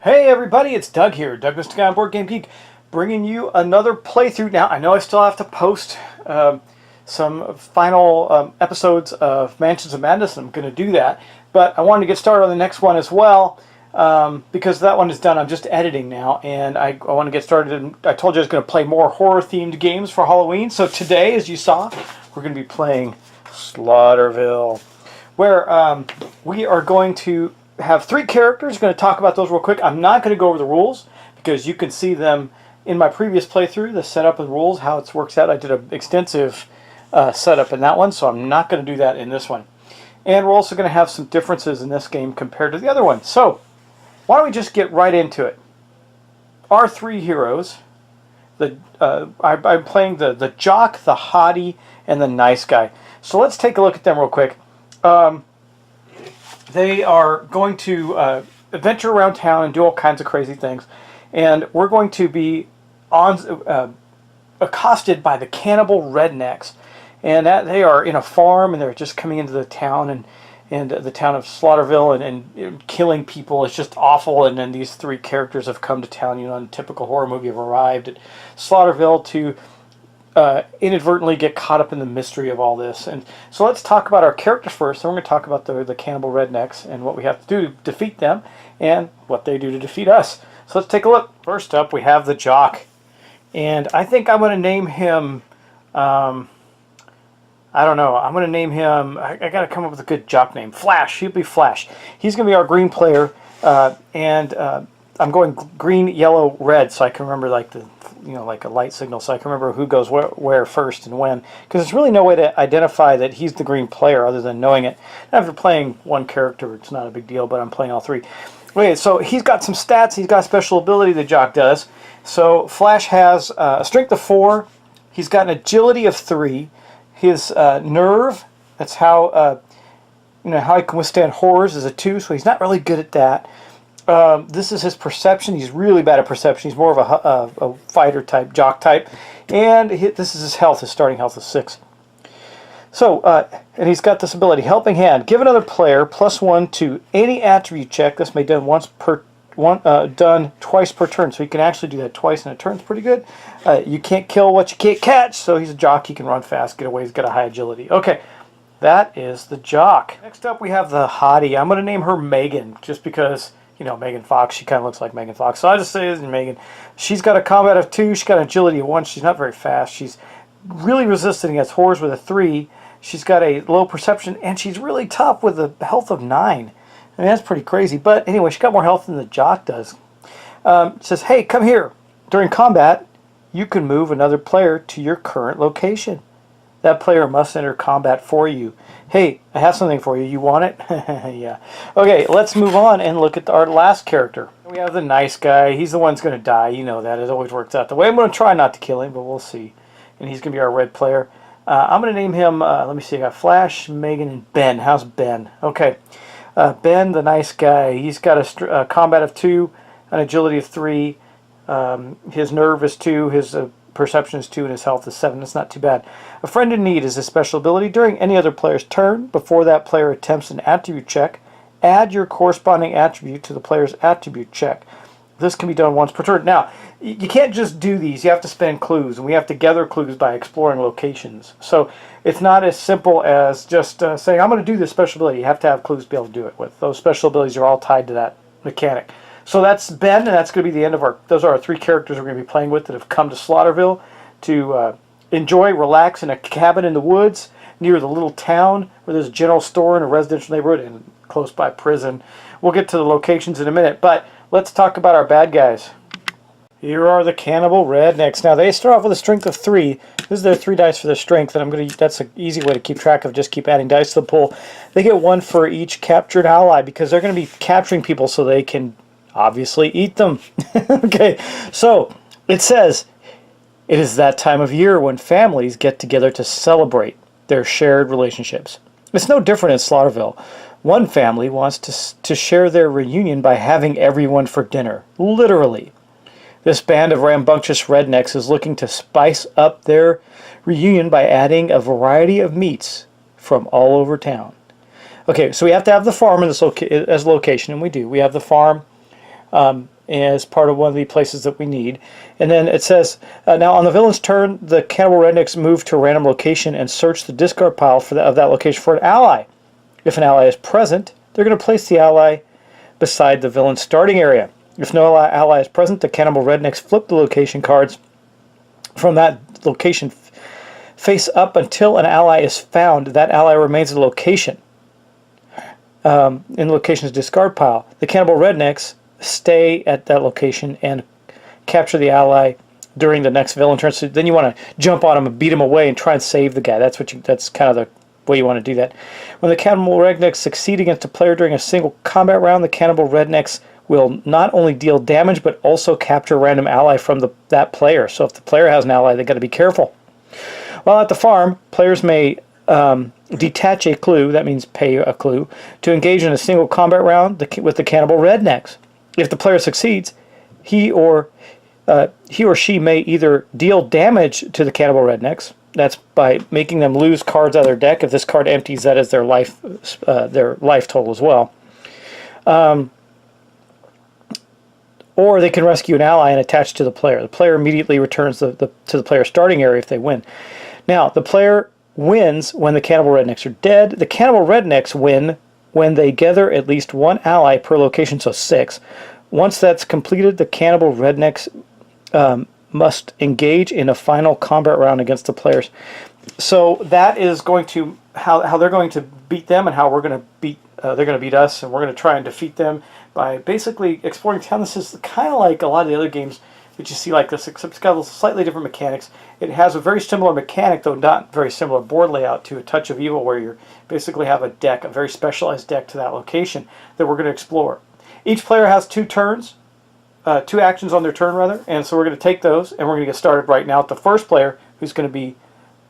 Hey everybody, it's Doug here, Doug Mr. Guy on Board Game Geek, bringing you another playthrough. Now, I know I still have to post some final episodes of Mansions of Madness, and I'm going to do that, but I wanted to get started on the next one as well, because that one is done. I'm just editing now, and I want to get started. And I told you I was going to play more horror-themed games for Halloween, so today, as you saw, we're going to be playing Slaughterville, where we are going to have three characters. I'm going to talk about those real quick. I'm not going to go over the rules because you can see them in my previous playthrough, the setup and rules, how it works out. I did an extensive setup in that one, so I'm not going to do that in this one. And we're also going to have some differences in this game compared to the other one. So why don't we just get right into it. Our three heroes. I'm playing the jock, the hottie, and the nice guy. So let's take a look at them real quick. They are going to adventure around town and do all kinds of crazy things. And we're going to be accosted by the cannibal rednecks. And they are in a farm, and they're just coming into the town, and the town of Slaughterville, and killing people. It's just awful. And then these three characters have come to town, in a typical horror movie, have arrived at Slaughterville to inadvertently get caught up in the mystery of all this. And so let's talk about our characters first. Then we're going to talk about the cannibal rednecks and what we have to do to defeat them and what they do to defeat us. So let's take a look. First up, we have the jock. And I think I'm going to name him, I don't know, I'm going to name him, I got to come up with a good jock name. Flash. He'll be Flash. He's going to be our green player, and I'm going green, yellow, red, so I can remember like a light signal, so I can remember who goes where first and when. Because there's really no way to identify that he's the green player other than knowing it. After playing one character, it's not a big deal, but I'm playing all three. Okay, so he's got some stats. He's got a special ability, the jock does. So Flash has a strength of 4. He's got an agility of 3. His nerve, that's how how he can withstand horrors, is a 2. So he's not really good at that. This is his perception. He's really bad at perception. He's more of a fighter type, jock type. And this is his health. His starting health is 6. So, and he's got this ability, Helping Hand. Give another player +1 to any attribute check. This may be done done twice per turn. So he can actually do that twice in a turn. It's pretty good. You can't kill what you can't catch. So he's a jock. He can run fast, get away. He's got a high agility. Okay, that is the jock. Next up, we have the hottie. I'm going to name her Megan, just because, Megan Fox, she kind of looks like Megan Fox. So I'll just say it's Megan. She's got a combat of 2. She's got an agility of 1. She's not very fast. She's really resistant against horrors with a 3. She's got a low perception, and she's really tough with a health of 9. I mean, that's pretty crazy. But anyway, she's got more health than the jock does. It says, hey, come here. During combat, you can move another player to your current location. That player must enter combat for you. Hey, I have something for you. You want it? Yeah. Okay, let's move on and look at our last character. We have the nice guy. He's the one that's going to die. You know that. It always works out the way. I'm going to try not to kill him, but we'll see. And he's going to be our red player. I'm going to name him, let me see, I got Flash, Megan, and Ben. How's Ben? Okay. Ben, the nice guy. He's got a combat of 2, an agility of 3. His nerve is 2. His perception is 2, and his health is 7. That's not too bad. A friend in need is a special ability. During any other player's turn, before that player attempts an attribute check, add your corresponding attribute to the player's attribute check. This can be done once per turn. Now, you can't just do these. You have to spend clues, and we have to gather clues by exploring locations. So it's not as simple as just saying, I'm going to do this special ability. You have to have clues to be able to do it with. Those special abilities are all tied to that mechanic. So that's Ben, and that's going to be the end of those are our 3 characters we're going to be playing with that have come to Slaughterville to enjoy, relax in a cabin in the woods near the little town where there's a general store and a residential neighborhood and close by prison. We'll get to the locations in a minute, but let's talk about our bad guys. Here are the Cannibal Rednecks. Now, they start off with a strength of 3. This is their 3 dice for their strength, and that's an easy way to keep track of. Just keep adding dice to the pool. They get 1 for each captured ally because they're going to be capturing people so they can obviously eat them. Okay, so it says, it is that time of year when families get together to celebrate their shared relationships. It's no different in Slaughterville. One family wants to share their reunion by having everyone for dinner. Literally. This band of rambunctious rednecks is looking to spice up their reunion by adding a variety of meats from all over town. Okay, so we have to have the farm as a location, and we do. We have the farm as part of one of the places that we need. And then it says, now on the villain's turn, the Cannibal Rednecks move to a random location and search the discard pile of that location for an ally. If an ally is present, they're going to place the ally beside the villain's starting area. If no ally is present, the Cannibal Rednecks flip the location cards from that location face up until an ally is found. That ally remains in the location, in the location's discard pile. The Cannibal Rednecks stay at that location and capture the ally during the next villain turn. So then you want to jump on him and beat him away and try and save the guy. That's kind of the way you want to do that. When the Cannibal Rednecks succeed against a player during a single combat round, the Cannibal Rednecks will not only deal damage but also capture a random ally from that player. So if the player has an ally, they've got to be careful. While at the farm, players may detach a clue, that means pay a clue, to engage in a single combat round with the Cannibal Rednecks. If the player succeeds, he or she may either deal damage to the Cannibal Rednecks, that's by making them lose cards out of their deck. If this card empties, that is their life total as well. Or they can rescue an ally and attach to the player. The player immediately returns to the player's starting area if they win. Now, the player wins when the Cannibal Rednecks are dead. The Cannibal Rednecks win when they gather at least 1 ally per location, so 6. Once that's completed, the Cannibal Rednecks must engage in a final combat round against the players. So that is going to how they're going to beat them, and how we're going to beat they're going to beat us, and we're going to try and defeat them by basically exploring town. This is kind of like a lot of the other games that you see like this, except it's got slightly different mechanics. It has a very similar mechanic, though not very similar board layout, to A Touch of Evil, where you basically have a deck, a very specialized deck to that location that we're going to explore. Each player has 2 turns, 2 actions on their turn rather, and so we're going to take those and we're going to get started right now with the first player, who's going to be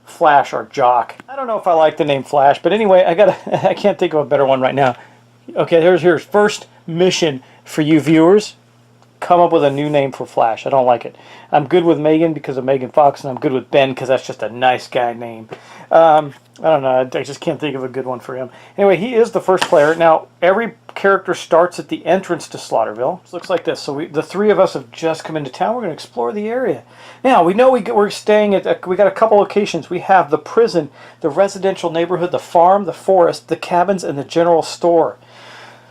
Flash, our jock. I don't know if I like the name Flash, but anyway, I can't think of a better one right now. Okay, here's first mission for you viewers. Come up with a new name for Flash. I don't like it. I'm good with Megan because of Megan Fox, and I'm good with Ben because that's just a nice guy name. I don't know. I just can't think of a good one for him. Anyway, he is the first player. Now, every character starts at the entrance to Slaughterville. It looks like this. So the 3 of us have just come into town. We're going to explore the area. Now, we know we're staying at, we got a couple locations. We have the prison, the residential neighborhood, the farm, the forest, the cabins, and the general store.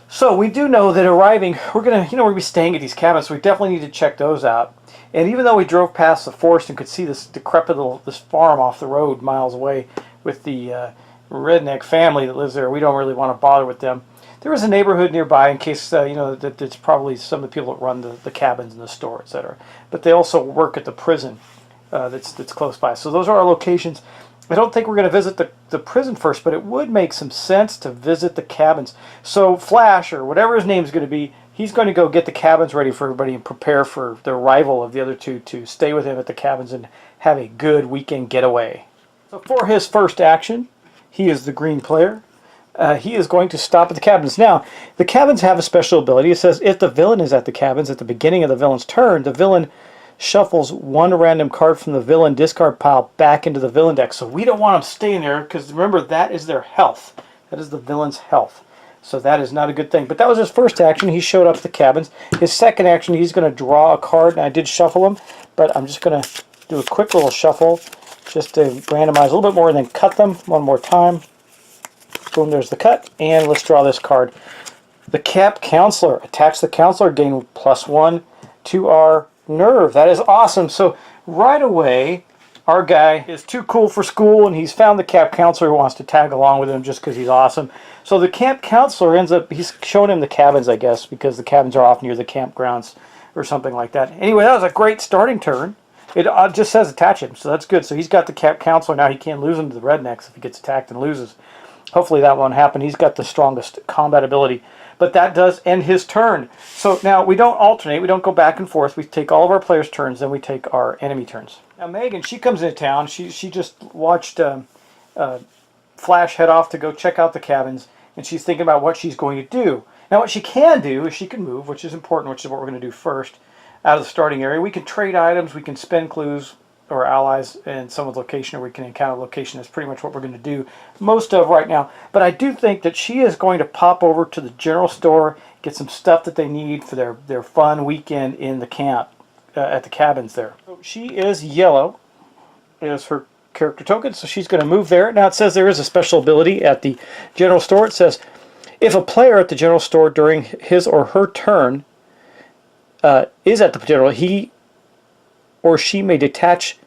So we do know that arriving, we're going to be staying at these cabins, so we definitely need to check those out. And even though we drove past the forest and could see this decrepit this farm off the road miles away with the redneck family that lives there, we don't really want to bother with them. There is a neighborhood nearby in case, that it's probably some of the people that run the cabins and the store, etc. But they also work at the prison that's close by. So those are our locations. I don't think we're going to visit the prison first, but it would make some sense to visit the cabins. So Flash, or whatever his name is going to be, he's going to go get the cabins ready for everybody and prepare for the arrival of the other 2 to stay with him at the cabins and have a good weekend getaway. So for his first action, he is the green player. He is going to stop at the cabins. Now, the cabins have a special ability. It says if the villain is at the cabins at the beginning of the villain's turn, the villain shuffles 1 random card from the villain discard pile back into the villain deck. So we don't want them staying there, because remember, that is their health. That is the villain's health. So that is not a good thing. But that was his first action. He showed up at the cabins. His second action, he's going to draw a card, and I did shuffle them, but I'm just going to do a quick little shuffle just to randomize a little bit more and then cut them one more time. Boom, there's the cut, and let's draw this card. The Camp Counselor. Attach the Counselor, gain +1 to our nerve. That is awesome. So right away, our guy is too cool for school, and he's found the Camp Counselor who wants to tag along with him just because he's awesome. So the Camp Counselor ends up, he's showing him the cabins, I guess, because the cabins are off near the campgrounds or something like that. Anyway, that was a great starting turn. It just says attach him, so that's good. So he's got the counselor now. He can't lose him to the rednecks if he gets attacked and loses. Hopefully that won't happen. He's got the strongest combat ability. But that does end his turn. So now we don't alternate. We don't go back and forth. We take all of our players' turns, then we take our enemy turns. Now Megan, she comes into town. She just watched Flash head off to go check out the cabins, and she's thinking about what she's going to do. Now what she can do is she can move, which is important, which is what we're going to do first. Out of the starting area, we can trade items, we can spend clues or allies in someone's location, or we can encounter location. That's pretty much what we're going to do most of right now. But I do think that she is going to pop over to the general store, get some stuff that they need for their fun weekend in the camp, at the cabins there. So she is yellow, is her character token, so she's going to move there. Now it says there is a special ability at the general store. It says, if a player at the general store during his or her turn is at the general, he or she may detach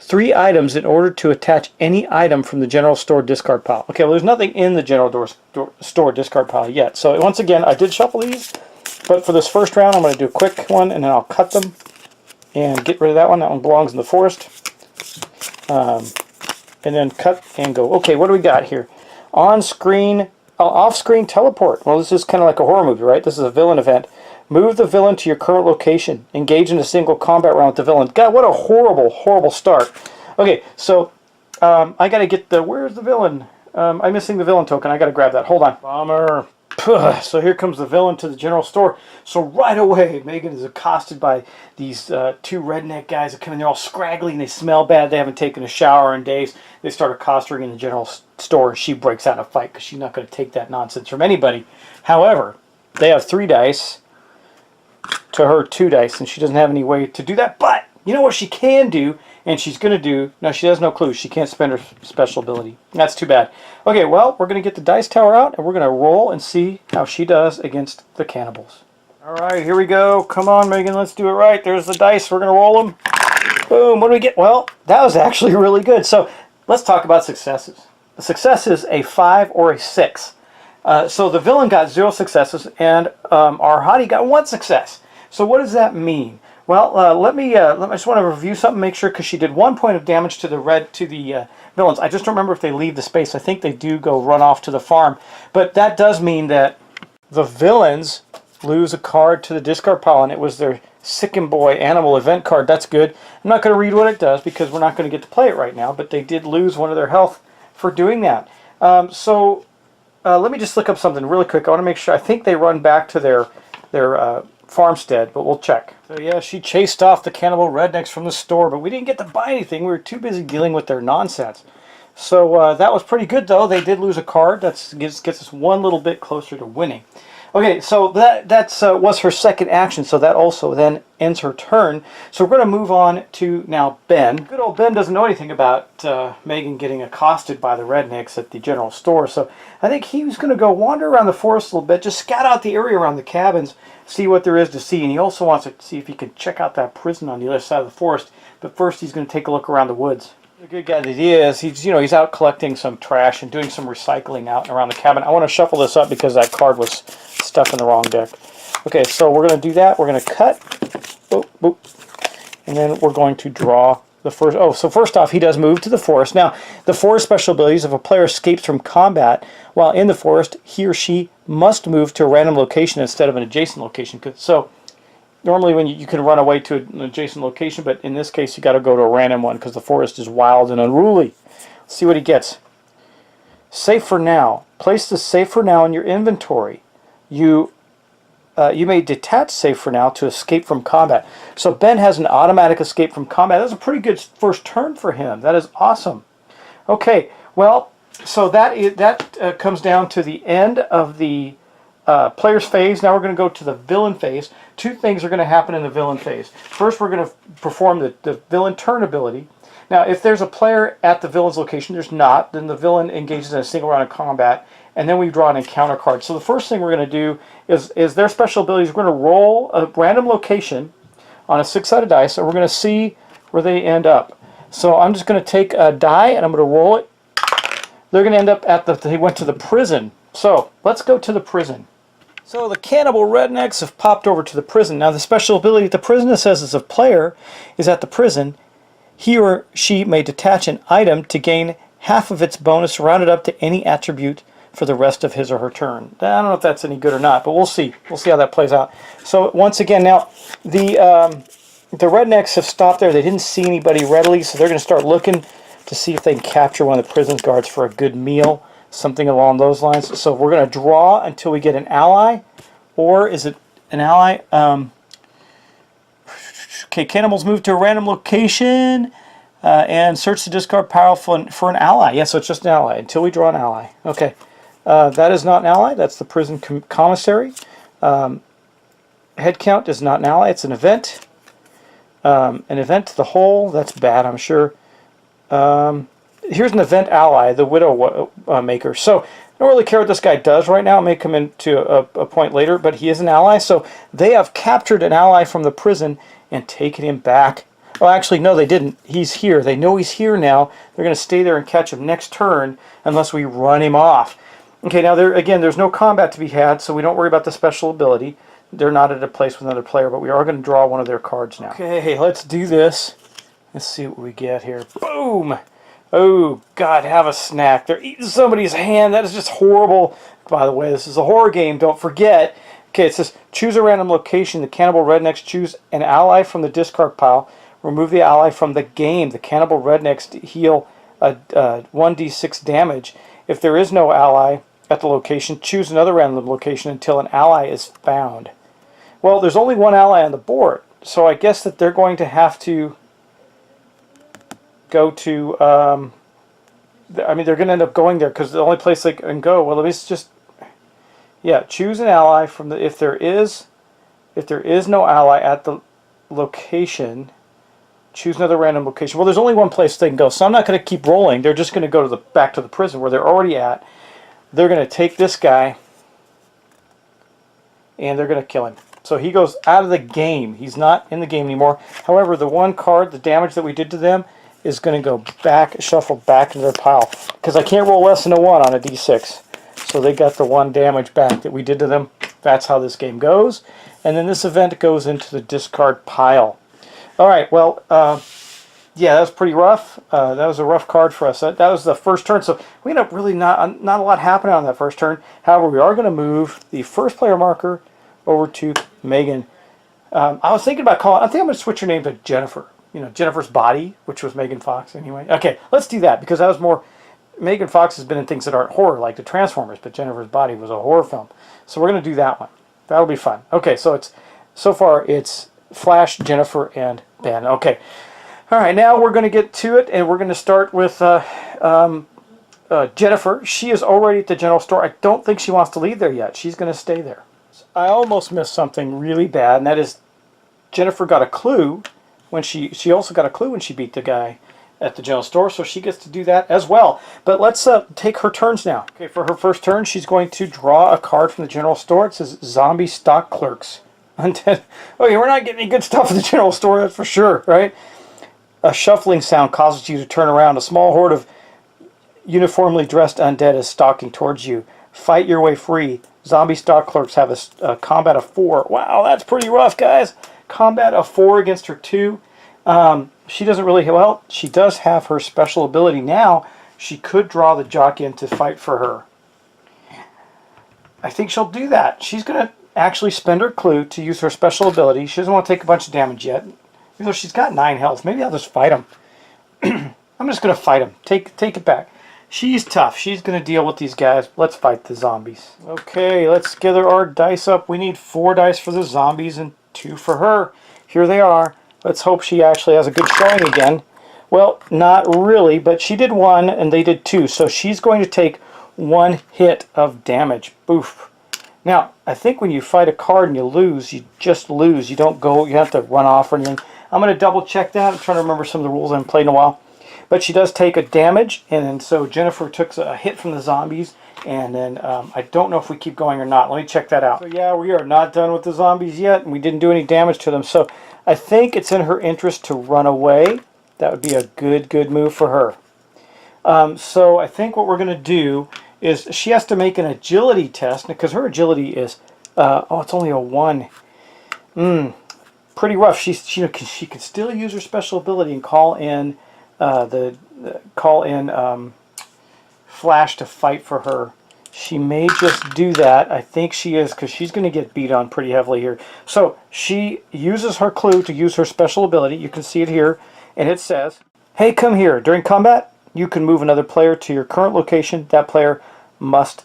3 items in order to attach any item from the general store discard pile. Okay, well there's nothing in the general store discard pile yet. So once again, I did shuffle these, but for this first round I'm going to do a quick one and then I'll cut them and get rid of that one. That one belongs in the forest. And then cut and go. Okay, what do we got here? On-screen, off-screen teleport. Well, this is kind of like a horror movie, right? This is a villain event. Move the villain to your current location. Engage in a single combat round with the villain. God, what a horrible, horrible start. Okay, so I got to get the... Where's the villain? I'm missing the villain token. I got to grab that. Hold on. Bomber. So here comes the villain to the general store. So right away, Megan is accosted by these 2 redneck guys that come in. They're all scraggly and they smell bad. They haven't taken a shower in days. They start accosting her in the general store, and she breaks out in a fight because she's not going to take that nonsense from anybody. However, they have 3 dice to her 2 dice, and she doesn't have any way to do that. But you know what she can do, and she's going to do... Now, she has no clue. She can't spend her special ability. That's too bad. Okay, well, we're going to get the dice tower out, and we're going to roll and see how she does against the cannibals. All right, here we go. Come on, Megan, let's do it right. There's the dice. We're going to roll them. Boom. What do we get? Well, that was actually really good. So let's talk about successes. The success is a 5 or a 6. So the villain got 0 successes, and our hottie got 1 success. So what does that mean? Well, I just want to review something, make sure, because she did 1 point of damage to the villains. I just don't remember if they leave the space. I think they do go run off to the farm. But that does mean that the villains lose a card to the discard pile, and it was their Sicken Boy Animal event card. That's good. I'm not going to read what it does because we're not going to get to play it right now, but they did lose 1 of their health for doing that. Let me just look up something really quick. I want to make sure. I think they run back to their farmstead, but we'll check. So yeah, she chased off the cannibal rednecks from the store, but we didn't get to buy anything. We were too busy dealing with their nonsense. So that was pretty good, though. They did lose a card. That gets us 1 little bit closer to winning. Okay, so that was her second action, so that also then ends her turn. So we're going to move on to now Ben. Good old Ben doesn't know anything about Megan getting accosted by the rednecks at the general store, so I think he was going to go wander around the forest a little bit, just scout out the area around the cabins, see what there is to see, and he also wants to see if he can check out that prison on the other side of the forest, but first he's going to take a look around the woods. The good guy that he is, he's out collecting some trash and doing some recycling out and around the cabin. I want to shuffle this up because that card was stuck in the wrong deck. Okay, so we're going to do that. We're going to cut. Boop, boop. And then we're going to draw the first. Oh, so first off, he does move to the forest. Now, the forest special abilities, if a player escapes from combat while in the forest, he or she must move to a random location instead of an adjacent location. So normally when you can run away to an adjacent location, but in this case you got to go to a random one because the forest is wild and unruly. Let's see what he gets. Safe for now. Place the safe for now in your inventory. You may detach safe for now to escape from combat. So Ben has an automatic escape from combat. That's a pretty good first turn for him. That is awesome. Okay, well, so that comes down to the end of the player's phase. Now we're going to go to the villain phase. 2 things are going to happen in the villain phase. First, we're going to perform the villain turn ability. Now, if there's a player at the villain's location, there's not, then the villain engages in a single round of combat, and then we draw an encounter card. So the first thing we're going to do is their special abilities. We're going to roll a random location on a 6-sided dice, and we're going to see where they end up. So I'm just going to take a die, and I'm going to roll it. They're going to end up at they went to the prison. So let's go to the prison. So the cannibal rednecks have popped over to the prison. Now the special ability the prison says as a player is at the prison, he or she may detach an item to gain half of its bonus rounded up to any attribute for the rest of his or her turn. I don't know if that's any good or not, but we'll see. We'll see how that plays out. So once again, now the rednecks have stopped there. They didn't see anybody readily, so they're going to start looking to see if they can capture one of the prison guards for a good meal, something along those lines. So we're going to draw until we get an ally, or is it an ally? Okay, cannibals move to a random location and search the discard pile for an ally. Yeah, so it's just an ally until we draw an ally. Okay, that is not an ally. That's the prison commissary. Head count is not an ally. It's an event. An event to the whole. That's bad, I'm sure. Here's an event ally, the widow maker. So I don't really care what this guy does right now. It may come into a point later, but he is an ally. So they have captured an ally from the prison and taken him back. Well, actually, no, they didn't. He's here. They know he's here now. They're going to stay there and catch him next turn unless we run him off. Okay, now again, there's no combat to be had, so we don't worry about the special ability. They're not at a place with another player, but we are going to draw one of their cards now. Okay, let's do this. Let's see what we get here. Boom! Oh, God, have a snack. They're eating somebody's hand. That is just horrible. By the way, this is a horror game. Don't forget. Okay, it says, choose a random location. The cannibal rednecks choose an ally from the discard pile. Remove the ally from the game. The cannibal rednecks heal 1d6 damage. If there is no ally at the location, choose another random location until an ally is found. Well, there's only one ally on the board, so I guess that they're going to have to go to, I mean, they're going to end up going there because the only place they can go, well, let me just, yeah, choose an ally from the, if there is no ally at the location, choose another random location. Well, there's only one place they can go, so I'm not going to keep rolling. They're just going to go to back to the prison where they're already at. They're going to take this guy, and they're going to kill him. So he goes out of the game. He's not in the game anymore. However, the one card, the damage that we did to them, is going to go back, shuffle back into their pile. Because I can't roll less than a 1 on a d6. So they got the 1 damage back that we did to them. That's how this game goes. And then this event goes into the discard pile. Alright, well, yeah, that was pretty rough. That was a rough card for us. That was the first turn, so we ended up really not a lot happening on that first turn. However, we are going to move the first player marker over to Megan. I was thinking about calling, I think I'm going to switch her name to Jennifer. You know, Jennifer's Body, which was Megan Fox anyway. Okay, let's do that, because that was more, Megan Fox has been in things that aren't horror, like the Transformers, but Jennifer's Body was a horror film. So we're going to do that one. That'll be fun. Okay, so so far it's Flash, Jennifer, and Ben. Okay. All right, now we're going to get to it, and we're going to start with Jennifer. She is already at the general store. I don't think she wants to leave there yet. She's going to stay there. I almost missed something really bad, and that is Jennifer got a clue when she also got a clue when she beat the guy at the general store, so she gets to do that as well. But let's take her turns now. Okay, for her first turn, she's going to draw a card from the general store. It says Zombie Stock Clerks. Undead. Okay, we're not getting any good stuff in the general store, that's for sure, right? A shuffling sound causes you to turn around. A small horde of uniformly dressed undead is stalking towards you. Fight your way free. Zombie stock clerks have a combat of 4. Wow, that's pretty rough, guys. Combat of 4 against her 2. She doesn't really, well, she does have her special ability now. She could draw the jock in to fight for her. I think she'll do that. She's going to actually spend her clue to use her special ability. She doesn't want to take a bunch of damage yet. Even though she's got 9 health. Maybe I'll just fight him. I'm just going to fight him. Take it back. She's tough. She's going to deal with these guys. Let's fight the zombies. Okay, let's gather our dice up. We need 4 dice for the zombies and 2 for her. Here they are. Let's hope she actually has a good showing again. Well, not really, but she did 1 and they did 2. So she's going to take 1 hit of damage. Boof. Now, I think when you fight a card and you lose, you just lose. You don't go, you have to run off or anything. I'm going to double check that. I'm trying to remember some of the rules. I haven't played in a while. But she does take a damage, and so Jennifer took a hit from the zombies, and then I don't know if we keep going or not. Let me check that out. So yeah, we are not done with the zombies yet, and we didn't do any damage to them. So I think it's in her interest to run away. That would be a good move for her. So I think what we're going to do is she has to make an agility test, because her agility is Oh, it's only a 1. Pretty rough. She can still use her special ability and call in Flash to fight for her. She may just do that. I think she is, because she's going to get beat on pretty heavily here. So she uses her clue to use her special ability. You can see it here, and it says, "Hey, come here. During combat, you can move another player to your current location. That player must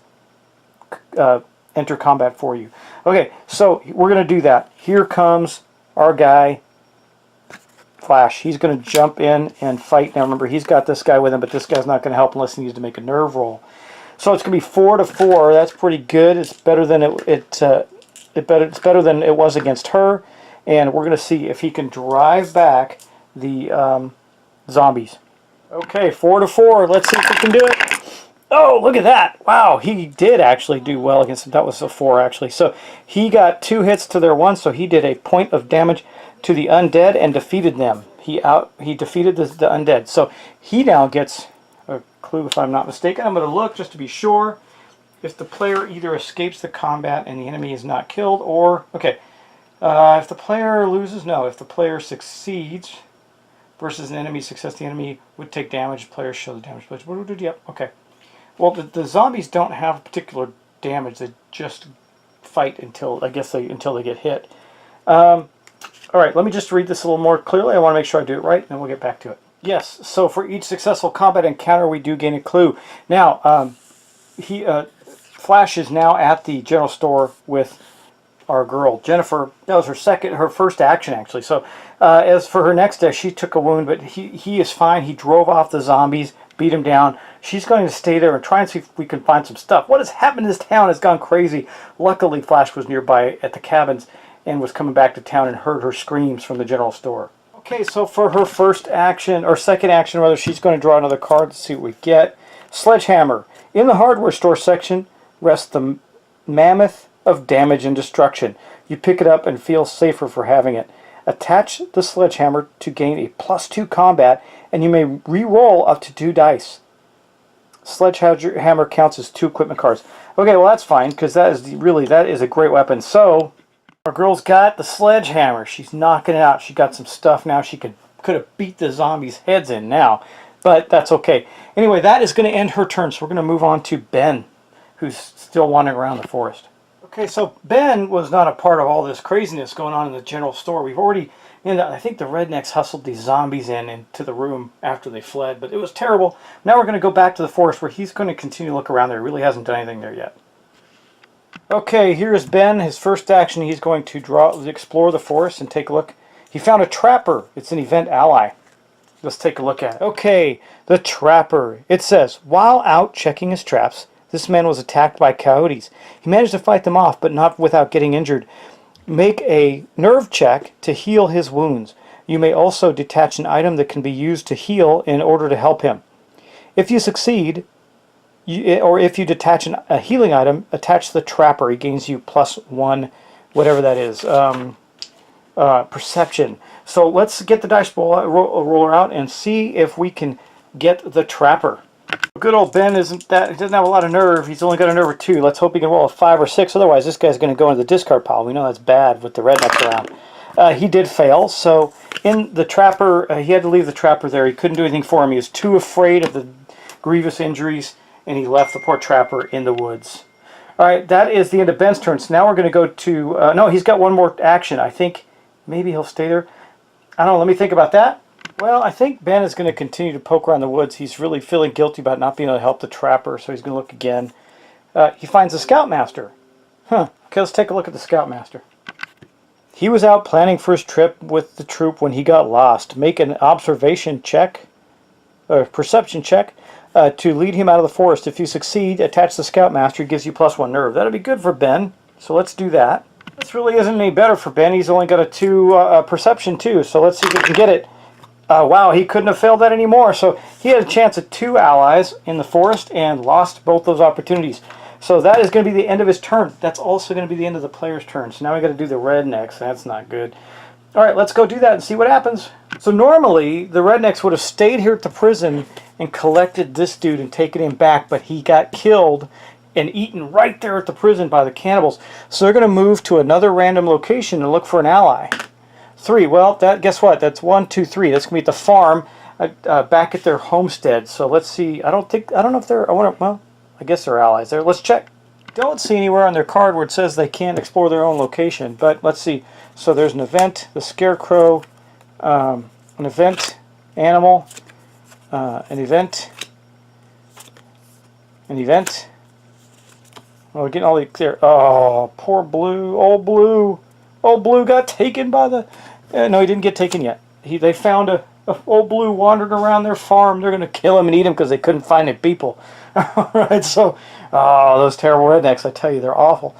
enter combat for you." Okay, so we're going to do that. Here comes our guy, Flash. He's going to jump in and fight. Now remember, he's got this guy with him, but this guy's not going to help unless he needs to make a nerve roll. So it's going to be 4 to 4. That's pretty good. It's better than it's better than it was against her. And we're going to see if he can drive back the zombies. Okay, 4 to 4. Let's see if we can do it. Oh, look at that. Wow, he did actually do well against him. That was a 4, actually. So he got 2 hits to their 1, so he did a point of damage to the undead and defeated them. He defeated the undead. So he now gets a clue, if I'm not mistaken. I'm going to look just to be sure. If the player either escapes the combat and the enemy is not killed, or... Okay. If the player loses, no. If the player succeeds versus an enemy success, the enemy would take damage. The player show the damage. Yep, okay. Well, the zombies don't have particular damage. They just fight until, I guess, until they get hit. All right, let me just read this a little more clearly. I want to make sure I do it right, and then we'll get back to it. Yes, so for each successful combat encounter, we do gain a clue. Now, Flash is now at the general store with our girl, Jennifer. That was her first action, actually. So, as for her next day, she took a wound, but he is fine. He drove off the zombies, beat him down. She's going to stay there and try and see if we can find some stuff. What has happened in this town has gone crazy. Luckily, Flash was nearby at the cabins and was coming back to town and heard her screams from the general store. Okay, so for her first action, or second action rather, she's going to draw another card to see what we get. Sledgehammer. In the hardware store section rests the mammoth of damage and destruction. You pick it up and feel safer for having it. Attach the sledgehammer to gain a +2 combat, and you may re-roll up to 2 dice. Sledgehammer counts as 2 equipment cards. Okay, well that's fine, because that is a great weapon. So our girl's got the sledgehammer. She's knocking it out. She got some stuff now. She could have beat the zombies' heads in now, but that's okay. Anyway, that is going to end her turn. So we're going to move on to Ben, who's still wandering around the forest. Okay, so Ben was not a part of all this craziness going on in the general store. We've already, I think the rednecks hustled these zombies into the room after they fled, but it was terrible. Now we're going to go back to the forest where he's going to continue to look around there. He really hasn't done anything there yet. Okay, here's Ben. His first action, he's going to explore the forest and take a look. He found a trapper. It's an event ally. Let's take a look at it. Okay, the trapper. It says, while out checking his traps, this man was attacked by coyotes. He managed to fight them off, but not without getting injured. Make a nerve check to heal his wounds. You may also detach an item that can be used to heal in order to help him. If you succeed, or if you detach a healing item, attach the trapper. He gains you +1, whatever that is, perception. So let's get the dice roller out and see if we can get the trapper. Good old Ben he doesn't have a lot of nerve. He's only got a nerve of 2. Let's hope he can roll a 5 or 6. Otherwise, this guy's going to go into the discard pile. We know that's bad with the rednecks around. He did fail. So in the trapper, he had to leave the trapper there. He couldn't do anything for him. He was too afraid of the grievous injuries, and he left the poor trapper in the woods. All right, that is the end of Ben's turn. So now we're going to go to... no, he's got one more action. I think maybe he'll stay there. I don't know. Let me think about that. Well, I think Ben is going to continue to poke around the woods. He's really feeling guilty about not being able to help the trapper, so he's going to look again. He finds the Scoutmaster. Okay, let's take a look at the Scoutmaster. He was out planning for his trip with the troop when he got lost. Make an observation check, or perception check, to lead him out of the forest. If you succeed, attach the Scoutmaster. It gives you +1 nerve. That'll be good for Ben, so let's do that. This really isn't any better for Ben. He's only got a 2 perception too, so let's see if we can get it. Wow, he couldn't have failed that anymore. So he had a chance at 2 allies in the forest and lost both those opportunities. So that is going to be the end of his turn. That's also going to be the end of the player's turn. So now we got to do the rednecks. That's not good. All right, let's go do that and see what happens. So normally the rednecks would have stayed here at the prison and collected this dude and taken him back, but he got killed and eaten right there at the prison by the cannibals. So they're going to move to another random location and look for an ally. 3. Well, guess what? That's 1, 2, 3. That's going to be at the farm back at their homestead. So let's see. I don't know if they're. Well, I guess they're allies there. Let's check. Don't see anywhere on their card where it says they can't explore their own location. But let's see. So there's an event, the scarecrow, an event, animal, an event. Oh, we're getting all the clear. Oh, poor Blue. Old Blue. Old Blue got taken by the... no, he didn't get taken yet. They found a Old Blue wandering around their farm. They're going to kill him and eat him because they couldn't find any people. All right, so... Oh, those terrible rednecks. I tell you, they're awful.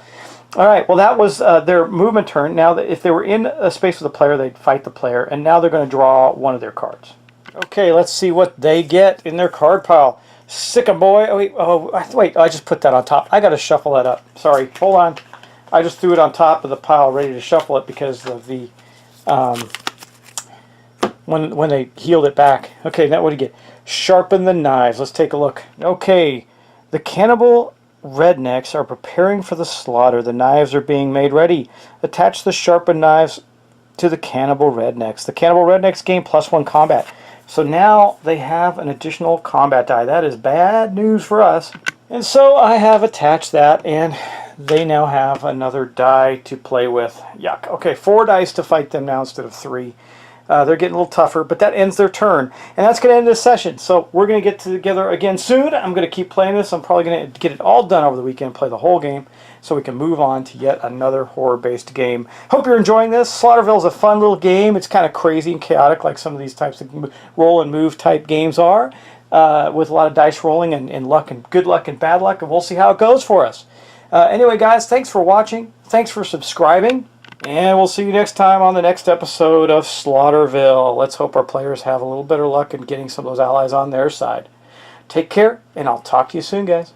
All right, well, that was their movement turn. Now, if they were in a space with a player, they'd fight the player. And now they're going to draw one of their cards. Okay, let's see what they get in their card pile. Sicka boy. Wait, I just put that on top. I got to shuffle that up. Sorry, hold on. I just threw it on top of the pile ready to shuffle it because of the when they healed it back. Okay, now what do you get? Sharpen the knives. Let's take a look. Okay, the cannibal rednecks are preparing for the slaughter. The knives are being made ready. Attach the sharpened knives to the cannibal rednecks. The cannibal rednecks gain +1 combat. So now they have an additional combat die. That is bad news for us. And so I have attached that, and they now have another die to play with. Yuck. Okay, 4 dice to fight them now instead of 3. They're getting a little tougher, but that ends their turn. And that's going to end this session. So we're going to get together again soon. I'm going to keep playing this. I'm probably going to get it all done over the weekend, play the whole game, so we can move on to yet another horror-based game. Hope you're enjoying this. Slaughterville is a fun little game. It's kind of crazy and chaotic like some of these types of roll and move type games are, with a lot of dice rolling and luck and good luck and bad luck, and we'll see how it goes for us. Anyway, guys, thanks for watching. Thanks for subscribing. And we'll see you next time on the next episode of Slaughterville. Let's hope our players have a little better luck in getting some of those allies on their side. Take care, and I'll talk to you soon, guys.